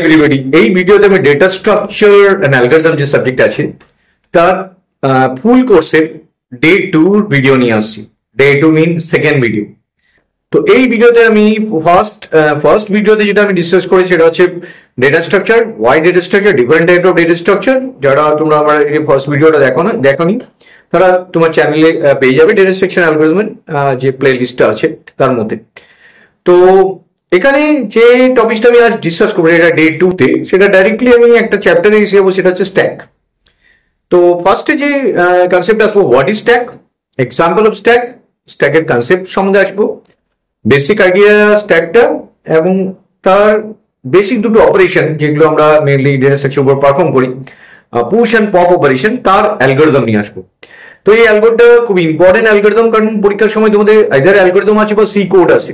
Everybody, এই ভিডিওতে আমি ডেটা স্ট্রাকচার এন্ড অ্যালগরিদম যে সাবজেক্ট আছে তার ফুল কোর্সের ডে 2 ভিডিও নিয়ে আসছি। ডে 2 মিন সেকেন্ড ভিডিও। তো এই ভিডিওতে আমি ফার্স্ট ভিডিওতে যেটা আমি ডিসকাস করি সেটা হচ্ছে data structure, why data structure, different type of data structure. যারা তোমরা আমার এই ফার্স্ট ভিডিওটা দেখোনি তারা তোমার চ্যানেলে পেয়ে যাবে ডেটা স্ট্রাকচার অ্যালগরিদমের যে প্লে লিস্টটা আছে তার মধ্যে। তো এখানে যে টপিকটা আমি আজ ডিসকাস করবো এটা ডে 2 তে, সেটা ডাইরেক্টলি আমি একটা চ্যাপ্টারে এসে যাবো, সেটা হচ্ছে স্ট্যাক। তো ফার্স্টে যে কনসেপ্ট আসবো, what is stack, example of stack, স্ট্যাকের কনসেপ্ট সম্বন্ধে আসবো, বেসিক আইডিয়া স্ট্যাকটা এবং তার বেসিক দুটো অপারেশন যেগুলো আমরা মেনলি ডেটা স্ট্রাকচার উপর পারফর্ম করি, পুশ এন্ড পপ অপারেশন, তার অ্যালগরিদম নিয়ে আসবো। তো এই অ্যালগরিদমটা খুব ইম্পর্টেন্ট অ্যালগরিদম, কারণ পরীক্ষার সময় তোমাদের আইদার অ্যালগরিদম আছে বা সি কোড আছে।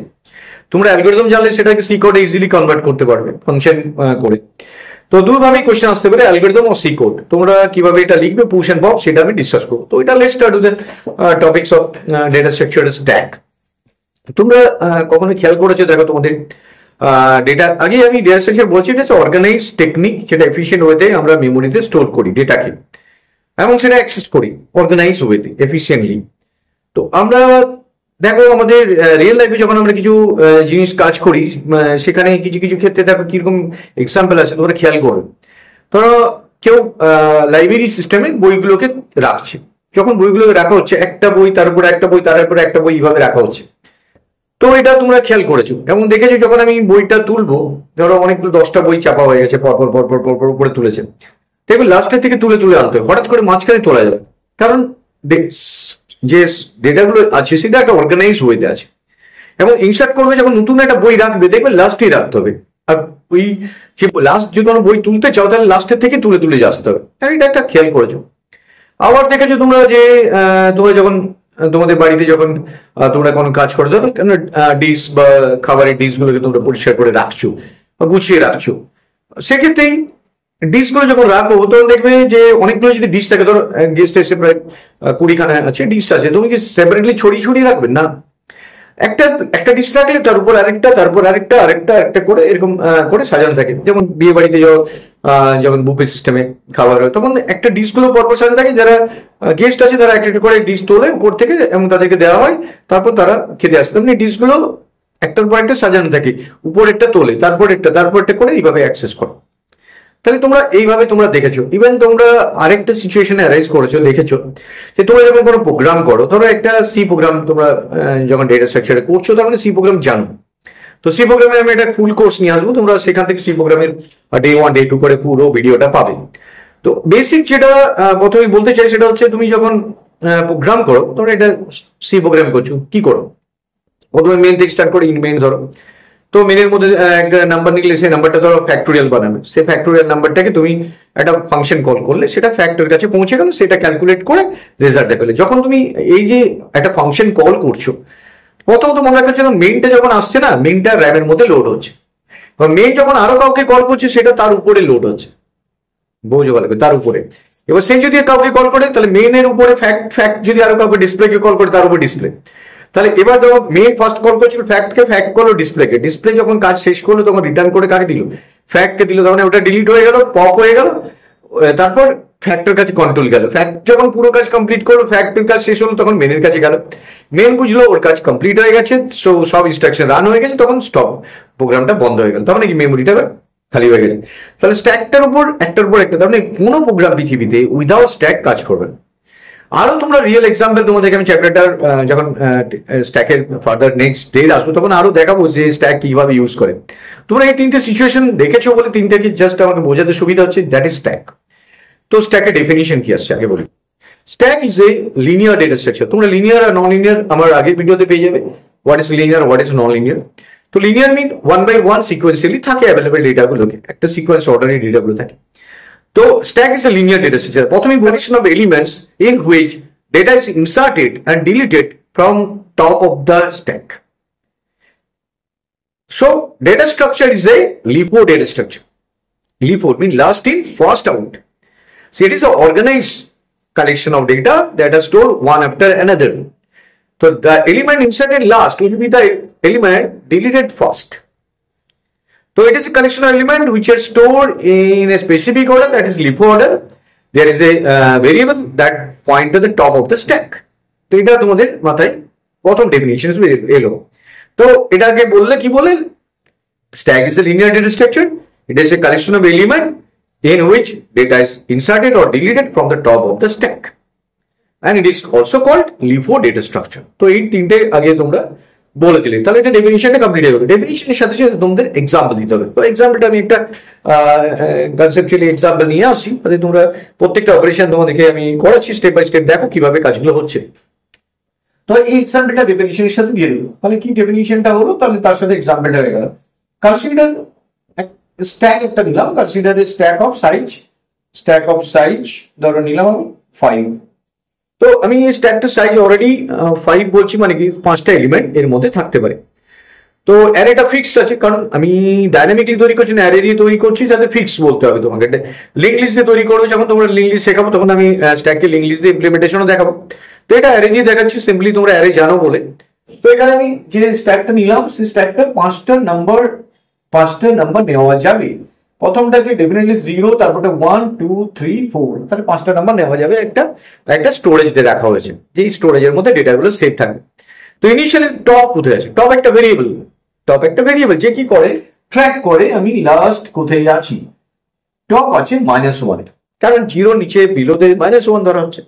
তোমরা অ্যালগরিদম জানলে সেটাকে সি কোডে ইজিলি কনভার্ট করতে পারবে ফাংশন করে। তো দুভাবেই কোশ্চেন আসতে পারে, অ্যালগরিদম ও সি কোড। তোমরা কিভাবে এটা লিখবে পুশ এন্ড পপ সেটা আমি ডিসকাস করবো। তো এটা let's start with topics of data structure stack. তোমরা কখনো খেয়াল করেছো, দেখো তোমাদের ডেটা, আগে আমি ডেটা স্ট্রাকচার বলছি, এটা হচ্ছে অর্গানাইজ টেকনিক যেটা এফিশিয়েন্ট ওয়েতে আমরা মেমোরিতে স্টোর করি ডেটাকে এবং সেটা অ্যাক্সেস করি অর্গানাইজ ওয়েতে এফিশিয়েন্টলি। তো আমরা দেখো আমাদের রিয়েল লাইফে যখন আমরা কিছু জিনিস কাজ করি, সেখানে কিছু কিছু ক্ষেত্রে দেখো কিরকম এক্সাম্পল আছে তোমরা খেয়াল করো। ধরো কেউ লাইব্রেরি সিস্টেমে বইগুলোকে রাখছে, যখন বইগুলোকে রাখা হচ্ছে একটা বই তার উপরে একটা বই তার উপরে একটা বই এইভাবে রাখা হচ্ছে। তো এটা তোমরা খেয়াল করেছো এবং দেখেছো যখন আমি বইটা তুলবো, ধরো অনেকগুলো 10টা বই চাপা হয়ে গেছে পরপর পরপর পরপর উপরে তুলেছে, দেখবে লাস্টের থেকে তুলে তুলে আনতে হবে, হঠাৎ করে মাঝখানে তোলা যাবে, কারণ যে ডেটাগুলো আছে সেটা একটা অর্গানাইজ ওয়েতে আছে। এবং ইনসার্ট করবে যখন নতুন একটা বই রাখবে, দেখবে লাস্টেই রাখতে হবে। আর ওই যে লাস্ট যদি কোনো বই তুলতে চাও তাহলে লাস্টের থেকে তুলে তুলে আসতে হবে। এটা একটা খেয়াল করেছো। আবার দেখেছো তোমরা যে তোমরা যখন তোমাদের বাড়িতে যখন তোমরা কোনো কাজ করো, ধরো ডিশ বা খাবারের ডিশগুলোকে তোমরা পরিষ্কার করে রাখছো বা গুছিয়ে রাখছো, সেক্ষেত্রেই ডিশগুলো যখন রাখো তখন দেখবে যে অনেকগুলো যদি ডিশ থাকে, ধরো গেস্ট এসে প্রায় 20খানা আছে ডিশ আছে, তুমি কি সেপারেটলি ছড়িয়ে ছড়িয়ে রাখবে না, একটা একটা ডিশ রাখলে তার উপর আরেকটা, তারপর আরেকটা আরেকটা একটা করে এরকম করে সাজানো থাকে। যেমন বিয়ে বাড়িতে যখন বুফে সিস্টেমে খাবার হয় তখন একটা ডিশগুলো পরপর সাজানো থাকে, যারা গেস্ট আছে তারা একটা একটা করে ডিশ তোলে উপর থেকে এবং তাদেরকে দেওয়া হয়, তারপর তারা খেতে আসে। তখন এই ডিশগুলো একটার পর একটা সাজানো থাকে, উপরেরটা তোলে তারপর একটা করে এইভাবে অ্যাক্সেস করে। তাহলে তোমরা এইভাবে তোমরা দেখেছো। ইভেন তোমরা আরেকটা সিচুয়েশনে অ্যারাইজ করেছো, দেখেছো যে তোমরা যখন কোনো প্রোগ্রাম করো, ধরো একটা সি প্রোগ্রাম তোমরা যখন ডেটা স্ট্রাকচারে করছো, তার মানে সি প্রোগ্রাম জানো। তো সি প্রোগ্রামে আমি একটা ফুল কোর্স নিয়ে আসবো, তোমরা সেখান থেকে সি প্রোগ্রামের ডে 1 ডে 2 করে পুরো ভিডিওটা পাবে। তো বেসিক যেটা প্রথমে বলতে চাই সেটা হচ্ছে, তুমি যখন প্রোগ্রাম করো, ধরো এটা সি প্রোগ্রাম করছো, কি করো প্রথমে মেন থেকে স্টার্ট করে ইন মেন ধরো। তো মেনের মধ্যে একটা নাম্বার নিলে সেই নাম্বারটা ধরো ফ্যাক্টোরিয়াল বানাবে, সেই ফ্যাক্টোরিয়াল নাম্বারটাকে তুমি একটা ফাংশন কল করলে সেটা ফ্যাক্টরের কাছে পৌঁছে গেল, সেটা ক্যালকুলেট করে রেজাল্ট পেলে। যখন তুমি এই যে একটা ফাংশন কল করছো, প্রথমত মনে রাখা যখন মেইনটা যখন আসছে না, মেইনটা র্যামের মধ্যে লোড হচ্ছে, মেইন যখন আরো কাউকে কল করছে সেটা তার উপরে লোড হচ্ছে, বুঝতে পারবে, তার উপরে। এবার সে যদি কাউকে কল করে তাহলে মেইনের উপরে ফ্যাক্ট যদি আরো কাউকে ডিসপ্লেকে কল করে তার উপর ডিসপ্লে। তাহলে এবার যখন মেইন ফার্স্ট কল করেছিল ফ্যাক্ট করলো ডিসপ্লেকে, ডিসপ্লে যখন কাজ শেষ করলো তখন রিটার্ন করে কাকে দিল, ফ্যাক্টকে দিল, তখন ওটা ডিলিট হয়ে গেল, পপ হয়ে গেল, তারপর ফ্যাক্টর কাছে কন্ট্রোল গেল। ফ্যাক্ট যখন পুরো কাজ কমপ্লিট করলো, ফ্যাক্টর কাজ শেষ হলো, তখন মেনের কাছে গেল, মেন বুঝলো ওর কাজ কমপ্লিট হয়ে গেছে, সব ইনস্ট্রাকশন রান হয়ে গেছে, তখন স্টপ, প্রোগ্রামটা বন্ধ হয়ে গেল, তার মানে কি মেমোরিটা খালি হয়ে গেছে। তাহলে স্ট্যাকটার উপর একটার উপর একটা, তার মানে কোনো প্রোগ্রাম পৃথিবীতে উইদাউট স্ট্যাক কাজ করবে না। আরো তোমরা রিয়েল এক্সাম্পল তোমাদেরকে আমি চ্যাপ্টারটার যখন স্ট্যাকের ফার্দার নেক্সট ডে আসবো তখন আরো দেখাবো যে স্ট্যাক কিভাবে ইউজ করে। তোমরা এই তিনটে সিচুয়েশন দেখেছো বলে তিনটাকে জাস্ট আমাকে বোঝাতে সুবিধা হচ্ছে, দ্যাট ইজ স্ট্যাক। তো স্ট্যাকের ডেফিনিশন কি আসছে আগে বলি। Stack is a linear data structure. তোমরা লিনিয়ার আর নন লিনিয়ার আমার আগের ভিডিওতে পেয়ে যাবে, what is linear what is non linear. তো লিনিয়ার মিন 1 by 1 সিকোয়েন্সিয়ালি থাকে অ্যাভেলেবল ডেটাগুলোকে, একটা সিকোয়েন্স অর্ডারে ডেটাগুলো থাকে। তো stack is a linear data structure. প্রথমে collection of elements in which data is inserted and deleted from top of the stack. So data structure is a LIFO data structure. LIFO means last in first out. So it is an organized collection of data that are stored one after another. So the element inserted last will be the element deleted first. So it is a collection of elements which are stored in a specific order, that is LIFO order. There is a variable that point to the top of the stack. তো এটা তোমাদের মাথায় প্রথম definition এলো। তো এটাকে বললে কি বলে, stack is a linear data structure. It is a collection of elements in which data is inserted or deleted from the top of the stack. And it is also called LIFO data structure. তো এই তিনটে আগে তোমরা বলে দিলে, তাহলে এটা ডেফিনিশনটা complete হয়ে গেল। ডেফিনিশনের সাথে সাথে তোমাদের এক্সাম্পল দিতে হবে। তো এক্সাম্পলটা আমি একটা কনসেপচুয়ালি এক্সাম্পল নিয়ে আসছি, তাহলে তোমরা প্রত্যেকটা অপারেশন তোমাদেরকে আমি করাচ্ছি স্টেপ বাই স্টেপ, দেখো কিভাবে কাজগুলো হচ্ছে। তো এই এক্সাম্পলটা ডেফিনিশনের সাথে দিয়ে দেবো, তাহলে কি ডেফিনিশনটা হলো, তাহলে তার সাথে এক্সাম্পলটা হয়ে গেল। কনসিডার স্ট্যাক একটা নিলাম, কনসিডার স্ট্যাক অফ সাইজ ধরো নিলাম আমি 5। তো আমি এই স্ট্যাকটার সাইজ অলরেডি 5 বলছি, মানে কি 5টা এলিমেন্ট এর মধ্যে থাকতে পারে। তো অ্যারেটা ফিক্স আছে, কারণ আমি ডাইনামিকলি তৈরি করছি না, অ্যারে দিয়ে তৈরি করছি, যাতে ফিক্স বলতে হবে তোমাকে। লিঙ্ক লিস্ট দিয়ে তৈরি করবো, যখন তোমরা লিঙ্ক লিস্ট শেখাবো তখন আমি স্ট্যাককে লিঙ্ক লিস্ট দিয়ে ইমপ্লিমেন্টেশনও দেখাবো। তো এটা অ্যারে দিয়ে দেখাচ্ছি, সিম্পলি তোমরা অ্যারে জানো বলে। তো এখানে আমি যে স্ট্যাকটা নিলাম, সেই স্ট্যাকটা 5টা নাম্বার নেওয়া যাবে। প্রথমটাকে ডেফিনেটলি 0, তারপরে 1 2 3 4, তাহলে 5টা নাম্বার নেওয়া যাবে। একটা স্টোরেজে রাখা হয়েছে, যেই স্টোরেজের মধ্যে ডেটাগুলো সেভ থাকবে। তো ইনিশিয়ালি টপ কোথায় আছে, টপ একটা ভেরিয়েবল যে কি করে ট্র্যাক করে আমি লাস্ট কোথায় আছি। টপ আছে -1, কারণ 0 নিচে বিলোতে -1 ধরা হচ্ছে।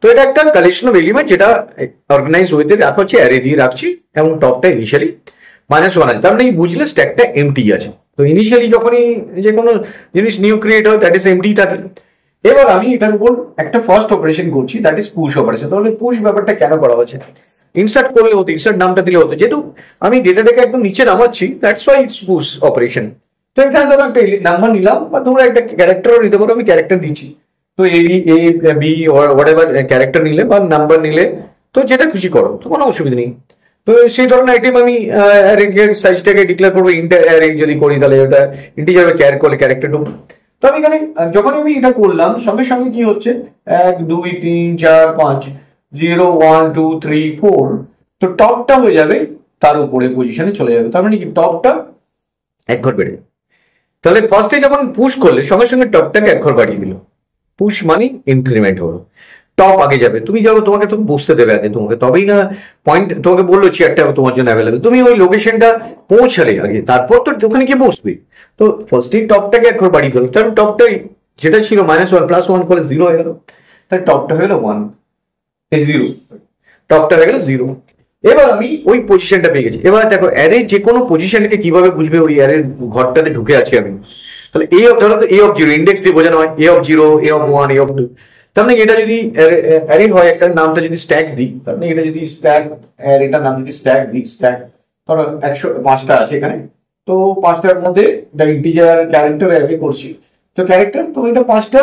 তো এটা একটা কালেকশন অফ এলিমেন্ট যেটা অর্গানাইজ ওয়েতে রাখা হচ্ছে, অ্যারে দিয়ে রাখছি, এবং টপটা ইনিশিয়ালি -1 আছে, তার মানে বুঝলে স্ট্যাকটা এমটি আছে। তো ইনিশিয়ালি যখনই যে কোনো জিনিস নিউ ক্রিয়েট হয়, দ্যাট ইজ এমটি থাকে। এবার আমি এটার উপর একটা ফার্স্ট অপারেশন করছি, দ্যাট ইজ পুশ অপারেশন। তাহলে পুশ ব্যাপারটা কেন করা হচ্ছে, ইনসার্ট করলে হতো, ইনসার্ট নামটা দিলে হতো, যেহেতু আমি ডেটাটাকে একদম নিচে নামাচ্ছি, that's why it's push operation. তো এখানে ধরো একটা নাম্বার নিলাম, বা তোমরা একটা ক্যারেক্টারও নিতে পারো, আমি ক্যারেক্টার দিচ্ছি। তো A B what ever character নিলে বা নাম্বার নিলে, তো যেটা খুশি করো, তো কোনো অসুবিধা নেই। তো সেই ধরনের আইটেম আমি সাইজটাকে ডিক্লেয়ার করবো, অ্যারে যদি করি তাহলে ওটা ইন্টিজার ক্যার করলে ক্যারেক্টার ঢুকবে। তো আমি এখানে যখন আমি এটা করলাম, সঙ্গে সঙ্গে কি হচ্ছে, 1 2 3 4 5 0 1 2 3 4, তো টপটা হয়ে যাবে তার উপরে পজিশনে চলে যাবে। তার মানে কি টপটা এক ঘর বেড়ে যাবে। তাহলে ফার্স্টে যখন পুশ করলে সঙ্গে সঙ্গে টপটাকে এক ঘর বাড়িয়ে দিল, পুশ মানে ইনক্রিমেন্ট হলো, টপ আগে যাবে। তুমি যাবো, তোমাকে তো বসতে দেবে আগে তোমাকে, তবেই না পয়েন্ট, তোমাকে বললো চেয়ারটা তোমার জন্য অ্যাভেলেবেল, তুমি ওই লোকেশনটা পৌঁছালে আগে, তারপর তো ওখানে গিয়ে বসবে। তো ফার্স্টেই টপটাকে এক ঘর বাড়িয়ে দিল, কারণ টপটাই যেটা ছিল -1 +1 করে 0 হয়ে গেল, তাহলে টপটা হয়ে গেল 1 0, টপটা হয়ে গেল 0। এবার আমি ওই পজিশনটা পেয়ে গেছি। এবার দেখো অ্যারে যে কোনো পজিশনকে কিভাবে বুঝবে, ওই অ্যারের ঘরটাতে ঢুকে আছি আমি। তাহলে ধরো তো A of 0 ইন্ডেক্স দিয়ে বোঝানো হয়, A of 0 A of 1 A of 2। তার মানে এটা যদি অ্যারে হয়, একটা নামটা যদি স্ট্যাক দিই, তার মানে এটা যদি স্ট্যাক এটার নাম যদি স্ট্যাক দিই, স্ট্যাক ধরো 105টা আছে এখানে, তো 5টার মধ্যে এটা ইন্টিজার ক্যারেক্টার অ্যারে করছি। তো ক্যারেক্টার, তো এটা 5টা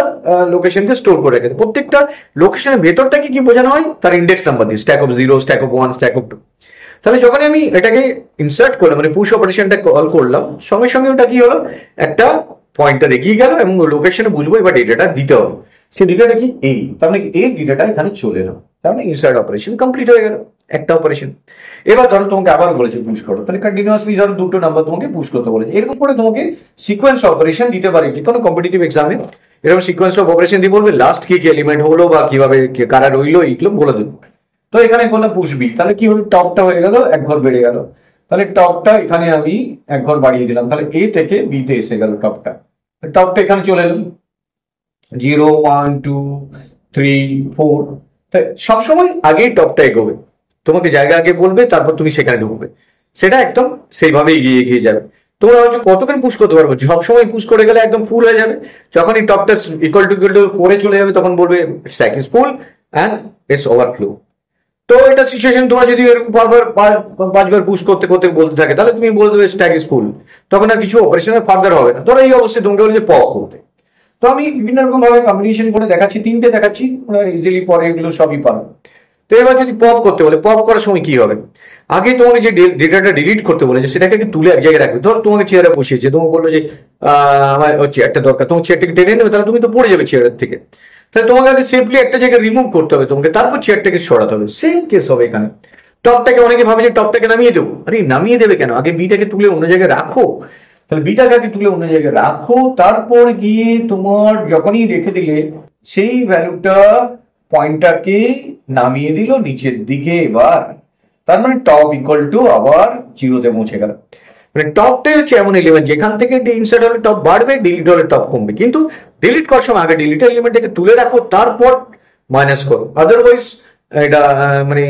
লোকেশনকে স্টোর করে রেখেছে। প্রত্যেকটা লোকেশনের ভেতরটাকে কি বোঝানো হয়, তার ইন্ডেক্স নাম্বার দিয়ে, stack of 0 stack of 1 stack of 2। তাহলে যখন আমি এটাকে ইনসার্ট করলাম, মানে পুশ অপারেশনটা কল করলাম, সঙ্গে সঙ্গে ওটা কি হলো, একটা পয়েন্টার এগিয়ে গেল, এবং লোকেশনে বুঝবো এবার ডেটাটা দিতে হবে। সেই ডেটাটা কি এই, তার মানে এই ডেটাটা এখানে চলে এলো, তার মানে ইনসার্ট অপারেশন কমপ্লিট হয়ে গেল, একটা অপারেশন। এবার ধরো তোমাকে আবার বলেছে পুশ করো, তাহলে কন্টিনিউয়াসলি ধরো 2টো নাম্বার তোমাকে পুশ করতে বলেছে। এরকম করে তোমাকে সিকোয়েন্স অপারেশন দিতে পারে, যে কোনো কম্পিটিটিভ এক্সামে এরকম সিকোয়েন্স অফ অপারেশন দিয়ে বলবে লাস্ট কি কি এলিমেন্ট হলো, বা কিভাবে কারা রইলো, এইগুলো বলে দেবো। তো এখানে করলাম পুশ বি, তাহলে কি হলো, টপটা হয়ে গেল এক ঘর বেড়ে গেল। তাহলে টপটা এখানে আমি এক ঘর বাড়িয়ে দিলাম, তাহলে এ থেকে বি তে এসে গেল টপটা। টপটা এখানে চলে এলো 0 1 2 3 4। সবসময় আগেই টপটা এগোবে, তোমাকে জায়গা আগে বলবে, তারপর তুমি সেখানে ঢুকবে, সেটা একদম সেইভাবে এগিয়ে এগিয়ে যাবে। তোমরা হচ্ছে কতক্ষণ পুশ করতে পারবো, সবসময় পুশ করে গেলে একদম ফুল হয়ে যাবে। যখন এই টপটা ইকুয়াল টু 4 চলে যাবে, তখন বলবে stack is full and it's overflow. তো এটা সিচুয়েশন, তোমরা যদি এরকম 5বার পুশ করতে করতে বলতে থাকে, তাহলে তুমি বলে দেবে স্ট্যাক ইজ ফুল, তখন আর কিছু অপারেশনের ফার্দার হবে না। ধরো এই অবস্থায় তোমাকে বলে যে পপ করতে, তো আমি বিভিন্ন রকম ভাবে কম্বিনেশন করে দেখাচ্ছি, 3টে দেখাচ্ছি, ইজিলি পরে এগুলো সবই পারো। তো এবার যদি পপ করতে বলে, পপ করার সময় কি হবে, আগে তোমাকে যে ডেটাটা ডিলিট করতে বলেছে সেটাকে তুলে এক জায়গায় রাখবে। ধর তোমাকে চেয়ারে বসিয়েছে, তোমাকে বললো যে আমার চেয়ারটা দরকার, তোমার চেয়ারটাকে টেনে নেবে, তাহলে তুমি তো পড়ে যাবে চেয়ারের থেকে। তাহলে তোমাকে আগে সেফলি একটা জায়গায় রিমুভ করতে হবে তোমাকে, তারপর চেয়ারটাকে সরাতে হবে। সেম কেস হবে এখানে। টপটাকে অনেকে ভাবে যে টপটাকে নামিয়ে দেবো, আরে নামিয়ে দেবে কেন, আগে বিটাকে তুলে অন্য জায়গায় রাখো, তাহলে বিটাকে আগে তুলে অন্য জায়গায় রাখো, তারপর গিয়ে তোমার যখনই রেখে দিলে সেই ভ্যালুটা পয়েন্টটাকে নামিয়ে দিল নিচের দিকে। এবার তার মানে টপ ইকুয়াল টু আবার জিরোতে পৌঁছে গেল। মানে টপটাই হচ্ছে এমন এলিমেন্ট যেখান থেকে ইনসার্ট হলে টপ বাড়বে, ডিলিট হলে টপ কমবে। কিন্তু ডিলিট করার সময় আগে ডিলিট এলিমেন্টটাকে তুলে রাখো, তারপর মাইনাস করো। আদারওয়াইজ এটা মানে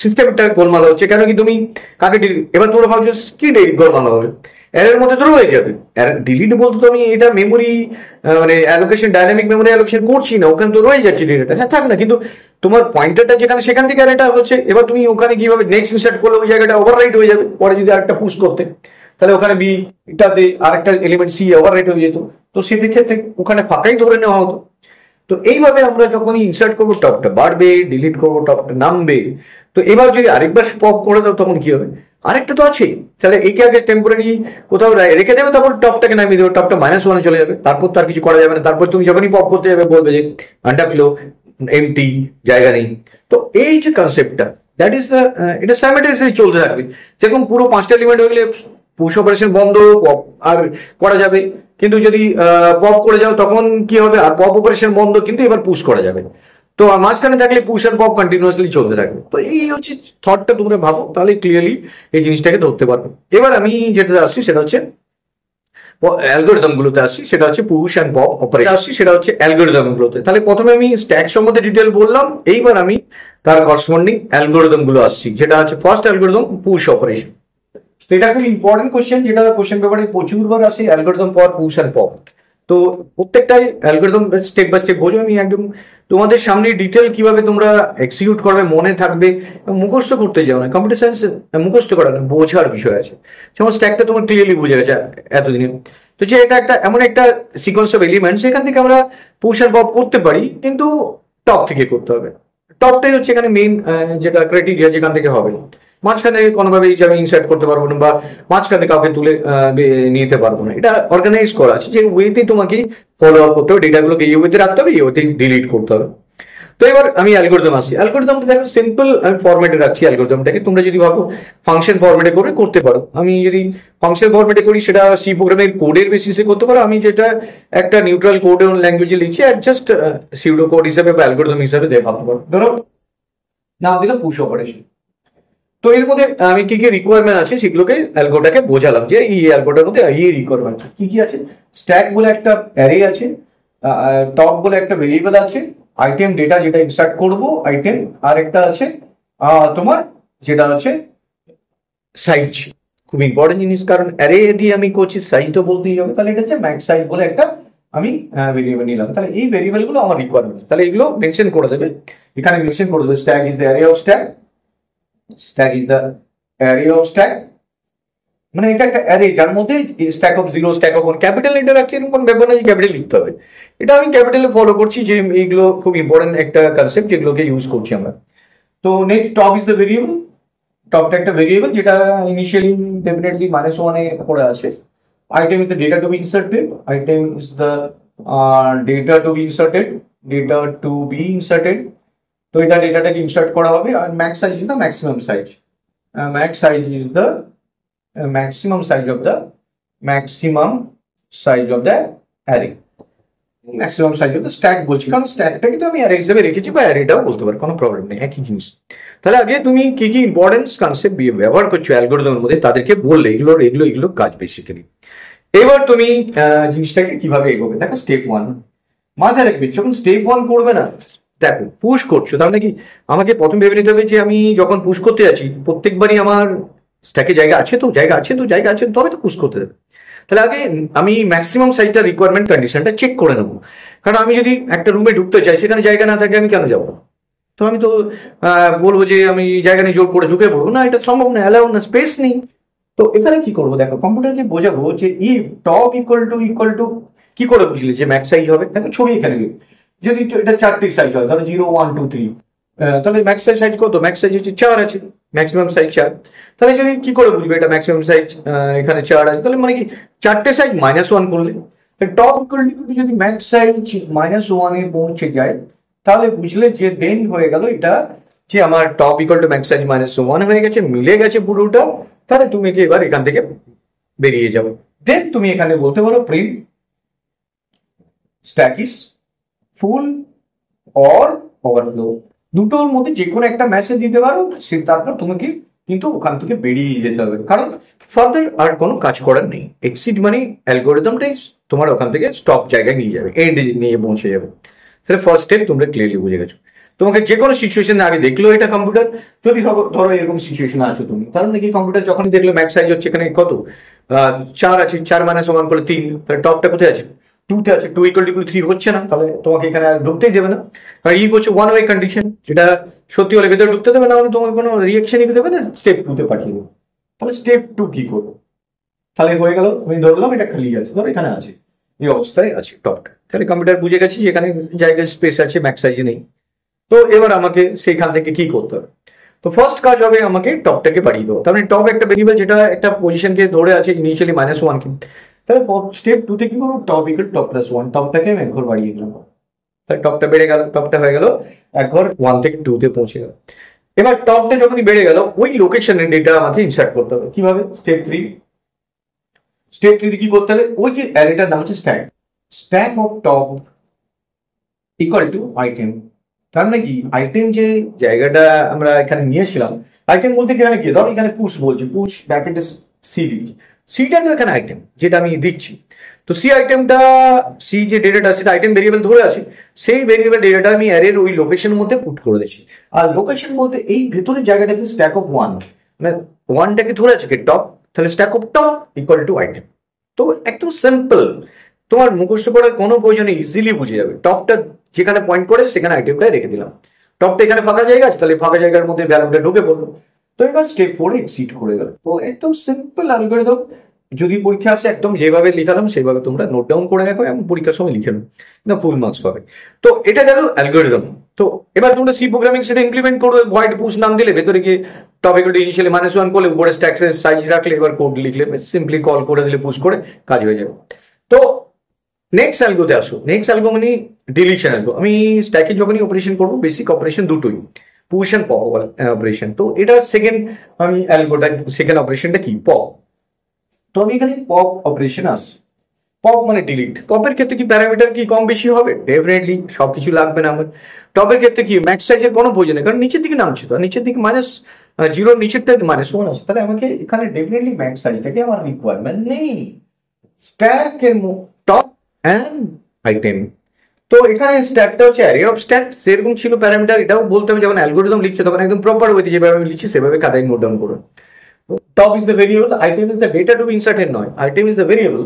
সিস্টেমটা গোলমাল হচ্ছে। কেন কি তুমি কাকে ডিলিট, এবার তোমরা ভাবছো কি গোলমাল হবে, এর মধ্যে তো রয়ে যাবে। ডিলিট বলতে তো আমি এটা মেমোরি মানে অ্যালোকেশন, ডাইনামিক মেমোরি অ্যালোকেশন করছি না, ওখানে তো রয়ে যাচ্ছে ডেটাটা। হ্যাঁ থাক না, কিন্তু তোমার পয়েন্টারটা যেখানে সেখান থেকে আর এটা হচ্ছে। এবার তুমি ওখানে কিভাবে নেক্সট ইনসার্ট করলে ওই জায়গাটা ওভাররাইট হয়ে যাবে। পরে যদি আরেকটা পুশ করতে, তাহলে ওখানে বি এটাতে আরেকটা এলিমেন্ট সি ওভাররাইট হয়ে যেত। তো সেক্ষেত্রে ওখানে ফাঁকাই ধরে নেওয়া হতো। তো এইভাবে আমরা যখনই ইনসার্ট করবো টপটা বাড়বে, ডিলিট করবো টপটা নামবে। তো এবার যদি আরেকবার পপ করে দাও তখন কি হবে, আরেকটা তো আছে। তাহলে এইকে আগে টেম্পোরারি কোথাও রেখে দেবে, তারপর টপটাকে নামিয়ে দেবে, টপটা -1 চলে যাবে। তারপর তো আর কিছু করা যাবে না। তারপর তুমি যখনই পপ করতে যাবে বলবে যে আন্ডারফ্লো এমটি, জায়গা নেই। তো এই যে কনসেপ্টটা, দ্যাট ইজ দ্য, এটা সাইমালটেনিয়াসলি চলতে থাকবে। যেরকম পুরো 5টা এলিমেন্ট হয়ে গেলে পুশ অপারেশন বন্ধ, পপ আর করা যাবে। কিন্তু যদি পপ করে যাও তখন কি হবে, আর পপ অপারেশন বন্ধ, কিন্তু এবার পুশ করা যাবে। তো মাঝখানে থাকলে পুশ আর পপ কন্টিনিউয়াসলি চলতে থাকবে। তো এই হচ্ছে থটটা, তোমরা ভাবো তাহলে ক্লিয়ারলি এই জিনিসটাকে ধরতে পারবে। এবার আমি যেটা আসছি সেটা হচ্ছে অ্যালগরিদম গুলোতে আসছি, সেটা হচ্ছে পুশ অ্যান্ড পপ অপারেশন আসছি, সেটা হচ্ছে অ্যালগরিদম গুলোতে। তাহলে প্রথমে আমি স্ট্যাক সম্বন্ধে ডিটেল বললাম, এইবার আমি তার করসপন্ডিং অ্যালগরিদম গুলো আসছি, যেটা হচ্ছে ফার্স্ট অ্যালগরিদম পুশ অপারেশন। তো এটা খুব ইম্পর্টেন্ট কোশ্চেন, যেটা কোশ্চেন পেপারে প্রচুরবার আসে, algorithm for push and pop. তো প্রত্যেকটাই অ্যালগরিদম স্টেপ বাই স্টেপ বোঝো। আমি একদম তোমাদের সামনে ডিটেল কিভাবে তোমরা এক্সিকিউট করবে, মনে থাকবে, মুখস্থ করতে যাও না। কম্পিউটার সায়েন্স মুখস্থ করা না, বোঝার বিষয় আছে। যেমন স্ট্যাকটা তোমার ক্লিয়ারলি বুঝে গেছে এতদিনে। তো যে এটা একটা এমন একটা সিকোয়েন্স অফ এলিমেন্ট, সেখান থেকে আমরা পুশ অ্যান্ড পপ করতে পারি, কিন্তু টপ থেকে করতে হবে। টপটাই হচ্ছে এখানে মেইন যেটা ক্রাইটেরিয়া, যেখান থেকে হবে। মাঝখানে কোনোভাবে আমি ইনসার্ট করতে পারবো না, বা মাঝখানে কাউকে তুলে নিতে পারবো না। এটা অর্গানাইজ করা আছে যে ওয়েতে তোমাকে ফলো আপ করতে হবে, ডেটাগুলোকে এই ওয়েতে রাখতে হবে, এই ওয়েতে ডিলিট করতে হবে। তো এবার আমি অ্যালগরিদম আসছি। অ্যালগরিদমটা দেখো সিম্পল, আমি ফরম্যাটে রাখছি অ্যালগরিদমটাকে। তোমরা যদি ভাবো ফাংশন ফরম্যাটে করে করতে পারো, আমি যদি ফাংশন ফরম্যাটে করি সেটা সি প্রোগ্রামের কোডের বেসিসে করতে পারো। আমি যেটা একটা নিউট্রাল কোড ল্যাঙ্গুয়েজে লিখছি, জাস্ট সিউডো কোড হিসাবে বা অ্যালগরিদম হিসাবে ভাবতে পারো। ধরো নাম দিলাম পুশ অপারেশন। তো এর মধ্যে আমি কি কি রিকোয়ারমেন্ট আছে সেগুলোকে অ্যালগোটাকে বোঝালাম, যে এই অ্যালগোটার মধ্যে এই রিকোয়ারমেন্ট কি কি আছে। স্ট্যাক বলে একটা অ্যারে আছে, টপ বলে একটা ভেরিয়েবল আছে, আইটেম ডেটা যেটা ইনসার্ট করব আইটেম, আর একটা আছে তোমার যেটা হচ্ছে সাইজ। খুব ইম্পর্টেন্ট জিনিস, কারণ অ্যারে দিয়ে আমি করছি, সাইজ তো বলতেই হবে। তাহলে এটা হচ্ছে ম্যাক্স সাইজ বলে একটা আমি ভেরিয়েবল নিলাম। তাহলে এই ভেরিয়েবল গুলো আমার রিকোয়ারমেন্ট, তাহলে এগুলো মেনশন করে দেবে এখানে, মেনশন করে দেবে stack is the array of stack, stack is the array of stack, মানে এটা একটা অ্যারে যার মধ্যে stack of 0, stack of 1, capital letter রাখছি, এরকম ব্যাপার না যে ক্যাপিটাল লিখতে হবে। এটা আমি ক্যাপিটালে ফলো করছি, যে এইগুলো খুব ইম্পর্টেন্ট একটা কনসেপ্ট যেগুলোকে ইউজ করছি আমরা। তো next top is the variable. টপটা একটা ভেরিয়েবল যেটা ইনিশিয়ালি ডেফিনেটলি -1 এ পড়ে আছে। Item is the data to be inserted, item is the data to be inserted, data to be inserted. তো এটা ডেটাটাকে ইনসার্ট করা হবে। আর max size is the maximum size, max size is the maximum size of the array, maximum size of the stack বলছি, কারণ স্ট্যাকটাকে তো আমি অ্যারে হিসেবে রেখেছি, বা অ্যারেটাও বলতে পারি, কোনো প্রবলেম নেই, একই জিনিস। তাহলে আগে তুমি কি কি ইম্পর্টেন্স কনসেপ্ট ব্যবহার করছো অ্যালগরিদমের মধ্যে তাদেরকে বললে এগুলো কাজ বেসিক্যালি। এবার তুমি জিনিসটাকে কিভাবে এগোবে, দেখো স্টেপ 1 মাথায় রাখবে। যখন স্টেপ 1 করবে না, দেখো পুশ করছো, তার মানে কি আমাকে প্রথম ভেবে নিতে হবে যে আমি যখন পুশ করতে যাচ্ছি প্রত্যেকবারই আমার স্ট্যাকে জায়গা আছে তো, তবে তো পুশ করতে দেবে। তাহলে আগে আমি ম্যাক্সিমাম সাইজটা রিকোয়ারমেন্ট কন্ডিশনটা চেক করে নেবো। কারণ আমি যদি একটা রুমে ঢুকতে চাই, সেখানে জায়গা না থাকে আমি কেন যাবো? তো আমি তো বলবো যে আমি জায়গা নিয়ে জোর করে ঢুকে পড়বো না, এটা সম্ভব না, অ্যালাউ না, স্পেস নেই। তো এখানে কি করবো, দেখো কম্পিউটারকে বোঝাবো যে টপ ইকুয়াল টু কি করে বুঝলি যে ম্যাক্স সাইজ হবে। দেখো ছবি এখানে যদি এটা 4টি সাইজ হয়, ধরো 0, 1, 2, 3, তাহলে ম্যাক্স সাইজ কত? ম্যাক্স সাইজ হচ্ছে 4 আছে, ম্যাক্সিমাম সাইজ 4। তাহলে যদি কি করে বুঝবে এটা ম্যাক্সিমাম সাইজ এখানে 4 আছে, তাহলে মানে কি 4টে সাইজ -1 করলে টপ ইকুয়াল টু যদি ম্যাক্স সাইজ -1 এ পৌঁছে যায়, তাহলে বুঝলে যে দেন হয়ে গেল এটা যে আমার top equal to max size -1 হয়ে গেছে, মিলে গেছে পুরোটা। তাহলে তুমি কি এবার এখান থেকে বেরিয়ে যাও। দেন তুমি এখানে বলতে পারো print stack is full or overflow, দুটোর মধ্যে যে কোনো একটা মেসেজ দিতে পারো, তারপর তোমাকে কিন্তু ওখান থেকে বেরিয়ে যেতে হবে, কারণ ফার্দার আর কোনো কাজ করার নেই। এক্সিট মানে অ্যালগোরিদমটাই তোমার ওখান থেকে স্টপ জায়গায় নিয়ে যাবে, এন্ড নিয়ে পৌঁছে যাবে। তাহলে ফার্স্ট স্টেপ তোমরা ক্লিয়ারলি বুঝে গেছো। তোমাকে যে কোনো সিচুয়েশনে আগে দেখলো এটা কম্পিউটার, যদি ধরো এরকম সিচুয়েশনে আছো তুমি, তাহলে নাকি কম্পিউটার যখনই দেখলো ম্যাক্স সাইজ হচ্ছে এখানে কত 4 আছে, 4 মানে সমান করে 3, তাহলে টপটা কোথায় আছে 2তে আছে, 2 = 3 হচ্ছে না, তাহলে তোমাকে এখানে আর ঢুকতেই দেবে না। কারণ ই হচ্ছে ওয়ান ওয়ে কন্ডিশন, যেটা সত্যি হলে ভেতরে ঢুকতে দেবে না, হলে তোমাকে কোনো রিয়াকশনই দেবে না, স্টেপ 2তে পাঠিয়ে দেবে। তাহলে স্টেপ 2 কি করবো? তাহলে হয়ে গেল, আমি ধরলাম এটা খালি আছে, ধরো এখানে আছে, এই অবস্থায় আছে টপটা, তাহলে কম্পিউটার বুঝে গেছি যে এখানে জায়গায় স্পেস আছে, ম্যাক্স সাইজে নেই। তো এবার আমাকে সেইখান থেকে কি করতে হবে? তো ফার্স্ট কাজ হবে আমাকে টপটাকে বাড়িয়ে দেবো। তার মানে টপ একটা ভেরিয়েবল যেটা একটা পজিশনকে ধরে আছে ইনিশিয়ালি -1 কে, তাহলে স্টেপ 2তে কি করবো? টপ ইকুয়াল টপ প্লাস 1, টপটাকে আমি এক ঘর বাড়িয়ে দিলাম, তাহলে টপটা বেড়ে গেল, টপটা হয়ে গেল এক ঘর 1 থেকে 2তে পৌঁছে গেল। এবার টপটা যখনই বেড়ে গেল, ওই লোকেশনের ডেটা আমাকে ইনসার্ট করতে হবে। কিভাবে? স্টেপ 3 কি করতে হবে? ওই যে অ্যারেটার নাম হচ্ছে stack of top equal to item. তার মানে কি, আইটেম যে জায়গাটা আমরা এখানে নিয়েছিলাম, আইটেম বলতে এখানে কি, ধর এখানে পুশ বলছি, পুশ ব্র্যাকেটে সি দিচ্ছি, সিটা তো এখানে আইটেম যেটা আমি দিচ্ছি। তো সি আইটেমটা, সি যে ডেটাটা সেটা আইটেম ভেরিয়েবল ধরে আছে, সেই ভেরিয়েবল ডেটাটা আমি অ্যারের ওই লোকেশনের মধ্যে পুট করে দিচ্ছি। আর লোকেশন বলতে এই ভেতরের জায়গাটাকে স্ট্যাক অফ 1, মানে 1টাকে ধরে আছে কি টপ, তাহলে stack of top equal to item. তো একদম সিম্পল, তোমার মুখস্থ করার কোনো প্রয়োজনে ইজিলি বুঝে যাবে। টপটা যেখানে পয়েন্ট করে সেখানে আইটেমটাই রেখে দিলাম, টপটা এখানে ফাঁকা জায়গা আছে, তাহলে ফাঁকা জায়গার মধ্যে ভ্যালুটা ঢুকে পড়লো। তো এবার স্টেপ 4 এক্সিট করে গেল। তো একদম সিম্পল অ্যালগরিদম, যদি পরীক্ষা আসে একদম যেভাবে লিখালাম সেভাবে তোমরা নোট ডাউন করে রাখো এবং পরীক্ষার সময় লিখে নাও, না ফুল মার্কস পাবে। তো এটা গেল অ্যালগরিদম। তো এবার তোমরা সি প্রোগ্রামিং সেটা ইমপ্লিমেন্ট করবে, ভয়েড পুশ নাম দিলে, ভেতরে গিয়ে টপিক ইনিশিয়ালি -1 করলে, উপরে স্ট্যাক সাইজ রাখলে, এবার কোড লিখলে, সিম্পলি কল করে দিলে, পুশ করে কাজ হয়ে যাবে। তো নেক্সট অ্যালগোতে আসো। নেক্সট অ্যালগো মানে ডিলিশন অ্যালগো। আমি স্ট্যাকে যখনই অপারেশন করবো, বেসিক অপারেশন দুটোই, পুশ এন্ড পপ অপারেশন। তো এটা সেকেন্ড, আমি অ্যালগোটা সেকেন্ড অপারেশনটা কি, পপ। তো আমি এখানে পপ অপারেশন আসছি। পপ মানে ডিলিট। পপের ক্ষেত্রে কি প্যারামিটার কি কম বেশি হবে? ডেফিনেটলি সবকিছু লাগবে না আমার। টপের ক্ষেত্রে কি ম্যাক্স সাইজের কোনো প্রয়োজন নেই, কারণ নিচের দিকে নামছে, তো নিচের দিকে -0 নিচেরটা -1 আছে, তাহলে আমাকে এখানে ডেফিনেটলি ম্যাক্স সাইজটাকে আমার রিকোয়ারমেন্ট নেই। স্ট্যাকের টপ অ্যান্ড আইটেম। তো এখানে স্ট্যাকটা হচ্ছে অ্যারে অফ স্ট্যাক, সেরকম ছিল প্যারামিটার। এটাও বলতে হবে যখন অ্যালগরিদম লিখছো তখন একদম প্রপার ওয়েতে যেভাবে আমি লিখছি সেভাবে খাতায় নোট ডাউন করো। Top is the variable, item is the data to be inserted নয়, item is the variable,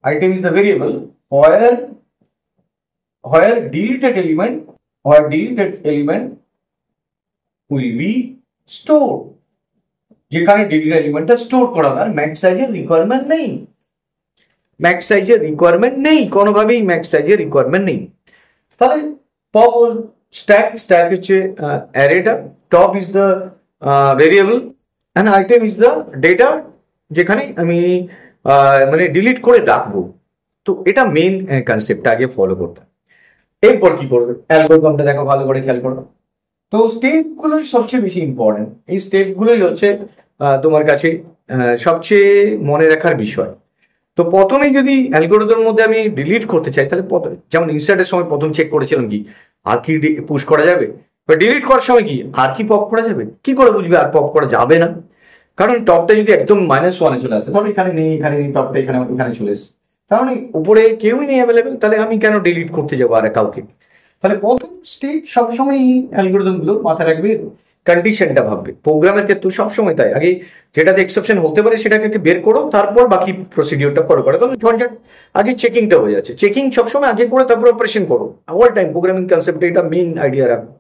item is the variable where deleted element will be stored, যেখানে deleted এলিমেন্টটা স্টোর করা হয়। ম্যাক্স সাইজের রিকোয়ারমেন্ট নেই, max সাইজের requirement নেই, কোনোভাবেই max সাইজের রিকোয়ারমেন্ট নেই। তাহলে পপ স্ট্যাক হচ্ছে অ্যারেটা, top is the variable and item is the data, যেখানে আমি মানে ডিলিট করে রাখবো। তো এটা মেন কনসেপ্টটা আগে ফলো করতে। এরপর কি করবে? অ্যালগরিদমটা দেখো, ভালো করে খেয়াল করো। তো স্টেপগুলোই সবচেয়ে বেশি ইম্পর্টেন্ট। এই স্টেপগুলোই হচ্ছে তোমার কাছে সবচেয়ে মনে রাখার বিষয়। তো প্রথমে যদি অ্যালগরিদমের মধ্যে আমি ডিলিট করতে চাই, তাহলে যেমন ইনসার্টের সময় প্রথম চেক করেছিলাম কি আর কি পুশ করা যাবে, বা ডিলিট করার সময় কি আর কি পপ করা যাবে। কি করে বুঝবে আর পপ করা যাবে না? কারণ টপটা যদি একদম -1 চলে আসে, ধরো এখানে নেই, এখানে নেই, টপটা এখানে চলে এসে, তার মানে উপরে কেউই নেই অ্যাভেলেবেল, তাহলে আমি কেন ডিলিট করতে যাবো আর কাউকে? তাহলে প্রথম স্টেপ সবসময় অ্যালগরিদম গুলো মাথায় রাখবে, কন্ডিশনটা ভাববে। প্রোগ্রামের ক্ষেত্রে সবসময় তাই, আগে যেটাতে এক্সেপশন হতে পারে সেটাকে বের করো, তারপর বাকি প্রসিডিওরটা ফলো করো। কারণ ঝঞ্ঝাট আগে চেকিংটা হয়ে যাচ্ছে, চেকিং সবসময় আগে করে তারপর অপারেশন করো। অল টাইম প্রোগ্রামিং কনসেপ্টে এটা মেইন আইডিয়া রাখো।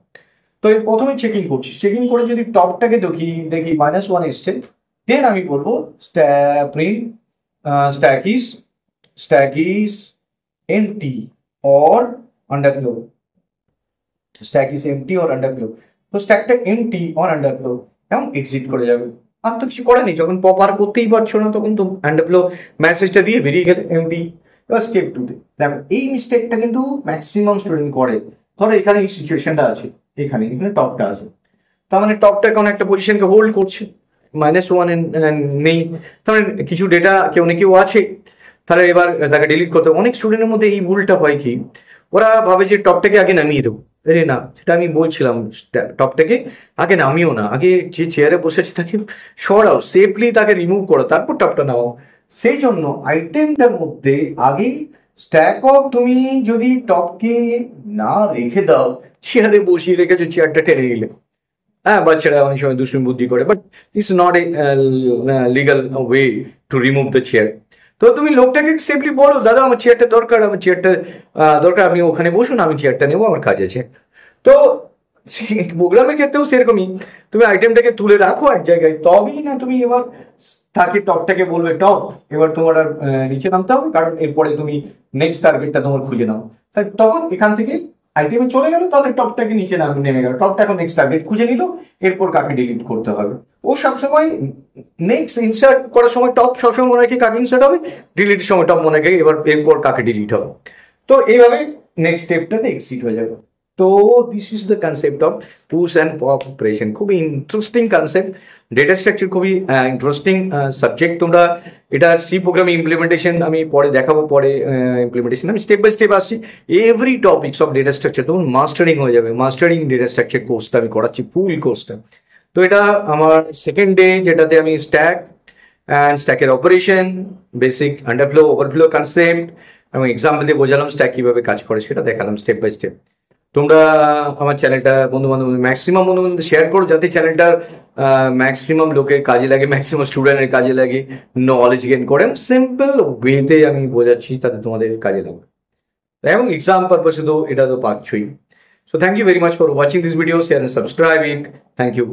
তো এই প্রথমে চেকিং করছি, চেকিং করে যদি টপটাকে দেখি -1 এসছে, দেন আমি বলবো print stack is empty or underflow, stack is empty or underflow। তো স্ট্যাকটা এমটি অর আন্ডারফ্লো এবং এক্সিট করে যাবে। আর তো কিছু করার নেই, যখন পপ আর করতেই পারছো না তখন তো আন্ডারফ্লো মেসেজটা দিয়ে বেরিয়ে গেলে এমটি। এবার স্টেপ 2তে দেখো, এই মিস্টেকটা কিন্তু ম্যাক্সিমাম স্টুডেন্ট করে। ধরো এখানে এই সিচুয়েশনটা আছে, এখানে টপটা আছে, তার মানে টপটা কোনো একটা পজিশনকে হোল্ড করছে, -1 নেই, তাহলে কিছু ডেটা কেউ আছে, তাহলে এবার তাকে ডিলিট করতে হবে। অনেক স্টুডেন্টের মধ্যে এই ভুলটা হয় কি, ওরা ভাবে যে টপটাকে আগে নামিয়ে দেবো। আরে না, সেটা আমি বলছিলাম, টপটাকে আগে নামিও না, আগে যে চেয়ারে বসেছে তাকে সরাও, সেফলি তাকে রিমুভ করো, তারপর টপটা নামাও। সেই জন্য আইটেমটার মধ্যে আগে স্ট্যাক অফ, তুমি যদি টপকে না রেখে দাও, চেয়ারে বসিয়ে রেখেছো, চেয়ারটা টেনে নিলে, হ্যাঁ বাচ্চারা অনেক সময় দুষ্টুমি বুদ্ধি করে, but it's not a legal way to remove the chair. তো তুমি লোকটাকে সেফলি বলো, দাদা আমার চেয়ারটা দরকার, আমার চেয়ারটা দরকার, আপনি ওখানে বসুন, আমি চেয়ারটা নেবো, আমার কাজ আছে। তো প্রোগ্রামের ক্ষেত্রেও সেরকমই, তুমি আইটেমটাকে তুলে রাখো এক জায়গায়, তবেই না তুমি এবার তাকে টপটাকে বলবে টপ এবার তোমার আর নিচে নামতে হবে, কারণ এরপরে তুমি নেক্সট টার্গেটটা তোমার খুঁজে নাও। তখন এখান থেকে আইটেমে চলে গেল, তাহলে টপটাকে নিচে নেমে গেল, টপটা এখন নেক্সট টার্গেট খুঁজে নিল, এরপর কাকে ডিলিট করতে হবে। ও সবসময় নেক্সট ইনসার্ট করার সময় টপ সবসময় মনে রাখি কাকে ইনসার্ট হবে, ডিলিটের সময় টপ মনে রাখি এবার এরপর কাকে ডিলিট হবে। তো এইভাবে নেক্সট স্টেপটাতে এক্সিট হয়ে যাবে। তো this is the concept of push and pop operation. খুবই ইন্টারেস্টিং কনসেপ্ট, ডেটা স্ট্রাকচার খুবই ইন্টারেস্টিং সাবজেক্ট। তোমরা এটা সি প্রোগ্রামিং ইমপ্লিমেন্টেশন আমি পরে দেখাবো, পরে ইমপ্লিমেন্টেশন আমি স্টেপ বাই স্টেপ আসছি। Every topics of data structure তখন মাস্টারিং হয়ে যাবে। মাস্টারিং ডেটা স্ট্রাকচার কোর্সটা আমি করাচ্ছি, ফুল কোর্সটা। তো এটা আমার সেকেন্ড ডে, যেটাতে আমি স্ট্যাক অ্যান্ড স্ট্যাকের operation, basic underflow overflow concept এবং এক্সাম্পল দিয়ে বোঝালাম স্ট্যাক কিভাবে কাজ করে, সেটা দেখালাম স্টেপ বাই স্টেপ। তোমরা আমার চ্যানেলটা ম্যাক্সিমাম বন্ধু বান্ধব শেয়ার করো, যাতে চ্যানেলটার ম্যাক্সিমাম লোকের কাজে লাগে, ম্যাক্সিমাম স্টুডেন্টের কাজে লাগে, নলেজ গেইন করেন। সিম্পল ওয়েতে আমি বোঝাচ্ছি, তাতে তোমাদের কাজে লাগবে, এবং এক্সাম পারপাসে তো এটা তো পাচ্ছই। So thank you very much for watching this video, share and subscribe it. Thank you.